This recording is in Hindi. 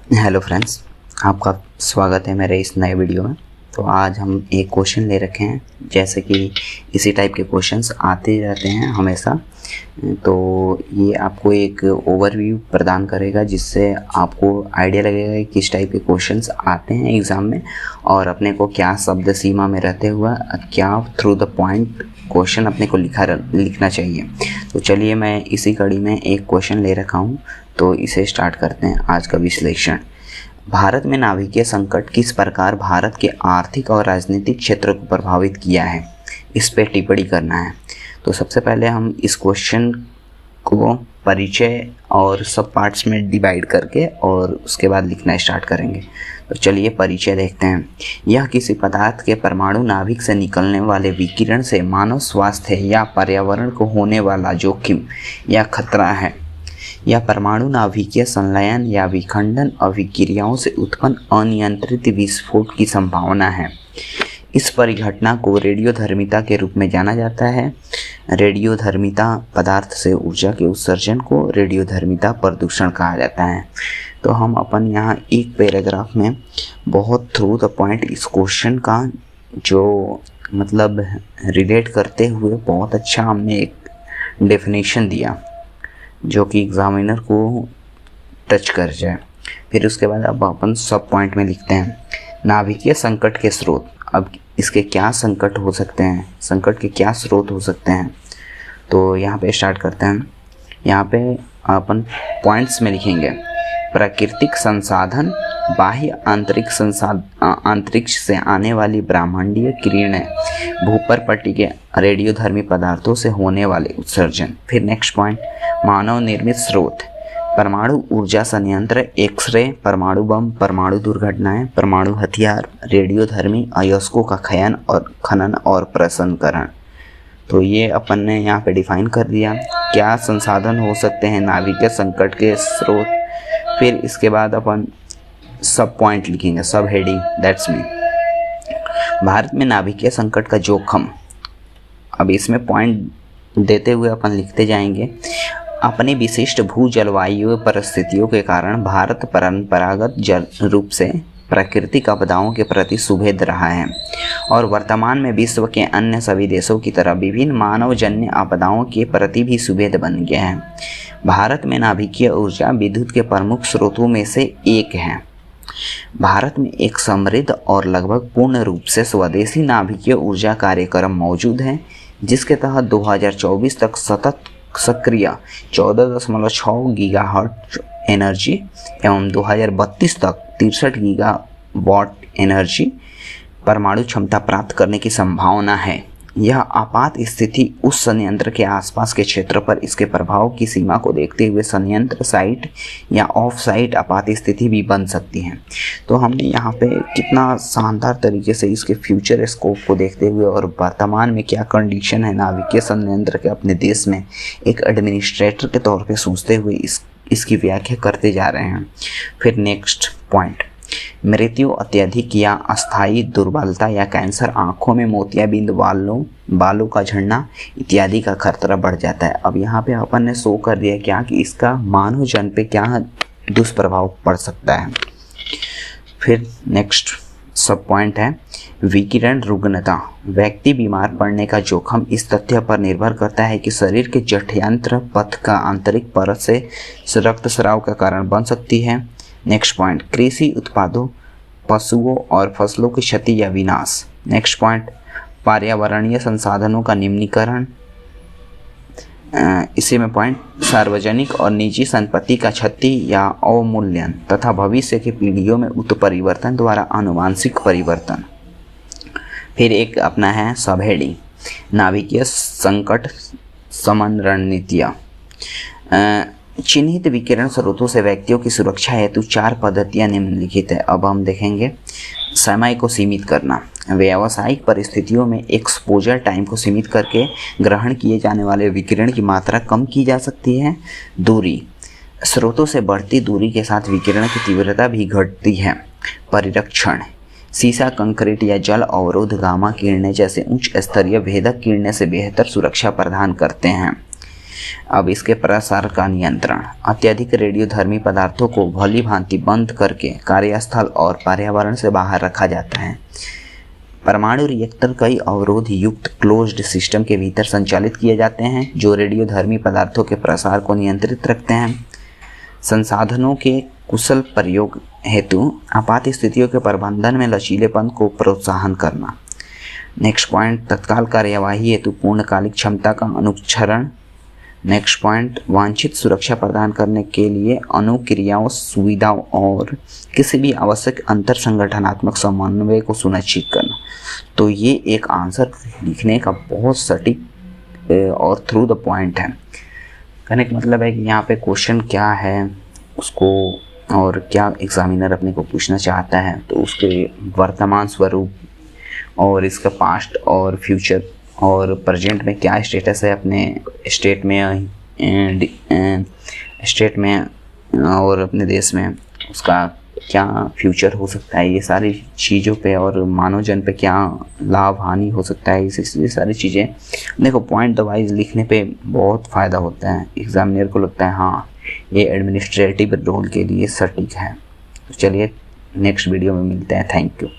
हेलो फ्रेंड्स, आपका स्वागत है मेरे इस नए वीडियो में। तो आज हम एक क्वेश्चन ले रखे हैं, जैसे कि इसी टाइप के क्वेश्चंस आते रहते हैं हमेशा। तो ये आपको एक ओवरव्यू प्रदान करेगा, जिससे आपको आइडिया लगेगा कि किस टाइप के क्वेश्चंस आते हैं एग्ज़ाम में और अपने को क्या शब्द सीमा में रहते हुए क्या थ्रू द पॉइंट क्वेश्चन अपने को लिखना चाहिए। तो चलिए, मैं इसी कड़ी में एक क्वेश्चन ले रखा हूँ, तो इसे स्टार्ट करते हैं आज का विश्लेषण। भारत में नाभिकीय संकट किस प्रकार भारत के आर्थिक और राजनीतिक क्षेत्र को प्रभावित किया है, इस पे टिप्पणी करना है। तो सबसे पहले हम इस क्वेश्चन को परिचय और सब पार्ट्स में डिवाइड करके और उसके बाद लिखना स्टार्ट करेंगे। तो चलिए परिचय देखते हैं। यह किसी पदार्थ के परमाणु नाभिक से निकलने वाले विकिरण से मानव स्वास्थ्य या पर्यावरण को होने वाला जोखिम या खतरा है। यह परमाणु नाभिकीय संलयन या विखंडन अभिक्रियाओं से उत्पन्न अनियंत्रित विस्फोट की संभावना है। इस परिघटना को रेडियोधर्मिता के रूप में जाना जाता है। रेडियोधर्मिता पदार्थ से ऊर्जा के उत्सर्जन को रेडियोधर्मिता प्रदूषण कहा जाता है। तो हम अपन यहाँ एक पैराग्राफ में बहुत थ्रू द पॉइंट इस क्वेश्चन का जो मतलब रिलेट करते हुए बहुत अच्छा हमने एक डेफिनेशन दिया जो कि एग्जामिनर को टच कर जाए। फिर उसके बाद अब अपन सब पॉइंट में लिखते हैं नाभिकीय संकट के स्रोत। अब इसके क्या संकट हो सकते हैं, संकट के क्या स्रोत हो सकते हैं, तो यहाँ पे स्टार्ट करते हैं। यहाँ पे अपन पॉइंट्स में लिखेंगे प्राकृतिक संसाधन, बाह्य अंतरिक्ष से आने वाली ब्रह्मांडीय किरणें, भूपर पट्टी के रेडियोधर्मी पदार्थों से होने वाले उत्सर्जन। फिर नेक्स्ट पॉइंट मानव निर्मित स्रोत, परमाणु ऊर्जा संयंत्र, एक्सरे, परमाणु बम, परमाणु दुर्घटनाएं, परमाणु हथियार, रेडियोधर्मी अयस्कों का खनन और प्रसंस्करण। तो ये अपन ने यहाँ पे डिफाइन कर दिया क्या संसाधन हो सकते हैं नाभिकीय संकट के स्रोत। फिर इसके बाद अपन सब पॉइंट लिखेंगे, सब हेडिंग, दैट्स मी। भारत में नाभिकीय संकट का जोखिम। अब इसमें पॉइंट देते हुए अपन लिखते जाएंगे अपनी विशिष्ट भू जलवायु परिस्थितियों के कारण भारत परंपरागत रूप से प्राकृतिक आपदाओं के प्रति सुभेद रहा है और वर्तमान में विश्व के अन्य सभी देशों की तरह विभिन्न मानवजन्य आपदाओं के प्रति भी सुभेद बन गया है। भारत में नाभिकीय ऊर्जा विद्युत के प्रमुख स्रोतों में से एक है। भारत में एक समृद्ध और लगभग पूर्ण रूप से स्वदेशी नाभिकीय ऊर्जा कार्यक्रम मौजूद है, जिसके तहत 2024 तक सतत सक्रिय 14.6 गीगाहर्ट्ज एनर्जी एवं 2032 तक 63 गीगावाट एनर्जी परमाणु क्षमता प्राप्त करने की संभावना है। यह आपात स्थिति उस संयंत्र के आसपास के क्षेत्र पर इसके प्रभाव की सीमा को देखते हुए संयंत्र साइट या ऑफ साइट आपात स्थिति भी बन सकती है। तो हमने यहाँ पे कितना शानदार तरीके से इसके फ्यूचर स्कोप को देखते हुए और वर्तमान में क्या कंडीशन है नाभिकीय संयंत्र के अपने देश में एक एडमिनिस्ट्रेटर के तौर पे सोचते हुए इसकी व्याख्या करते जा रहे हैं। फिर नेक्स्ट पॉइंट मृत्यु, अत्यधिक या अस्थायी दुर्बलता या कैंसर, आंखों में मोतियाबिंद, बालों का झड़ना इत्यादि का खतरा बढ़ जाता है। अब यहाँ पे अपन ने शो कर दिया क्या कि इसका मानव जन पे क्या दुष्प्रभाव पड़ सकता है। फिर नेक्स्ट सब पॉइंट है विकिरण रुग्णता। व्यक्ति बीमार पड़ने का जोखिम इस तथ्य पर निर्भर करता है कि शरीर के जठरांत्र पथ का आंतरिक परत से रक्तस्राव का कारण बन सकती है। नेक्स्ट पॉइंट कृषि उत्पादों, पशुओं और फसलों की क्षति या विनाश। नेक्स्ट पॉइंट पर्यावरणीय संसाधनों का निम्नीकरण। इसी में पॉइंट सार्वजनिक और निजी संपत्ति का क्षति या अवमूल्यन तथा भविष्य की पीढ़ियों में उत्परिवर्तन द्वारा आनुवांशिक परिवर्तन। फिर एक अपना है सब हेडिंग नाभिकीय संकट समन रणनीतियाँ। चिन्हित विकिरण स्रोतों से व्यक्तियों की सुरक्षा हेतु 4 पद्धतियां निम्नलिखित है। अब हम देखेंगे समय को सीमित करना। व्यावसायिक परिस्थितियों में एक्सपोजर टाइम को सीमित करके ग्रहण किए जाने वाले विकिरण की मात्रा कम की जा सकती है। दूरी, स्रोतों से बढ़ती दूरी के साथ विकिरण की तीव्रता भी घटती है। परिरक्षण, सीसा, कंक्रीट या जल अवरोध गामा किरणें जैसे उच्च स्तरीय भेदक किरणें से बेहतर सुरक्षा प्रदान करते हैं। अब इसके प्रसार का नियंत्रण। अत्यधिक रेडियोधर्मी पदार्थों को भली भांति बंद करके कार्यस्थल और पर्यावरण से बाहर रखा जाता है। परमाणु रिएक्टर कई अवरोध युक्त क्लोज्ड सिस्टम के भीतर संचालित किए जाते हैं जो रेडियोधर्मी पदार्थों के प्रसार को नियंत्रित रखते हैं। संसाधनों के कुशल प्रयोग हेतु आपात स्थितियों के प्रबंधन में लचीलेपन को प्रोत्साहन करना। नेक्स्ट पॉइंट, तत्काल कार्यवाही हेतु पूर्णकालिक क्षमता का अनुच्छरण। नेक्स्ट पॉइंट, वांछित सुरक्षा प्रदान करने के लिए अनुक्रियाओं, सुविधाओं और किसी भी आवश्यक अंतर संगठनात्मक समन्वय को सुनिश्चित करना। तो ये एक आंसर लिखने का बहुत सटीक और थ्रू द पॉइंट है। कहने का मतलब है कि यहाँ पे क्वेश्चन क्या है उसको और क्या एग्जामिनर अपने को पूछना चाहता है, तो उसके वर्तमान स्वरूप और इसका पास्ट और फ्यूचर और प्रेजेंट में क्या स्टेटस है अपने स्टेट में और अपने देश में, उसका क्या फ्यूचर हो सकता है, ये सारी चीज़ों पे और मानव जन पे क्या लाभ हानि हो सकता है, ये सारी चीज़ें देखो पॉइंट द वाइज लिखने पे बहुत फ़ायदा होता है। एग्जामिनर को लगता है हाँ ये एडमिनिस्ट्रेटिव रोल के लिए सटीक है। तो चलिए नेक्स्ट वीडियो में मिलते हैं। Thank you.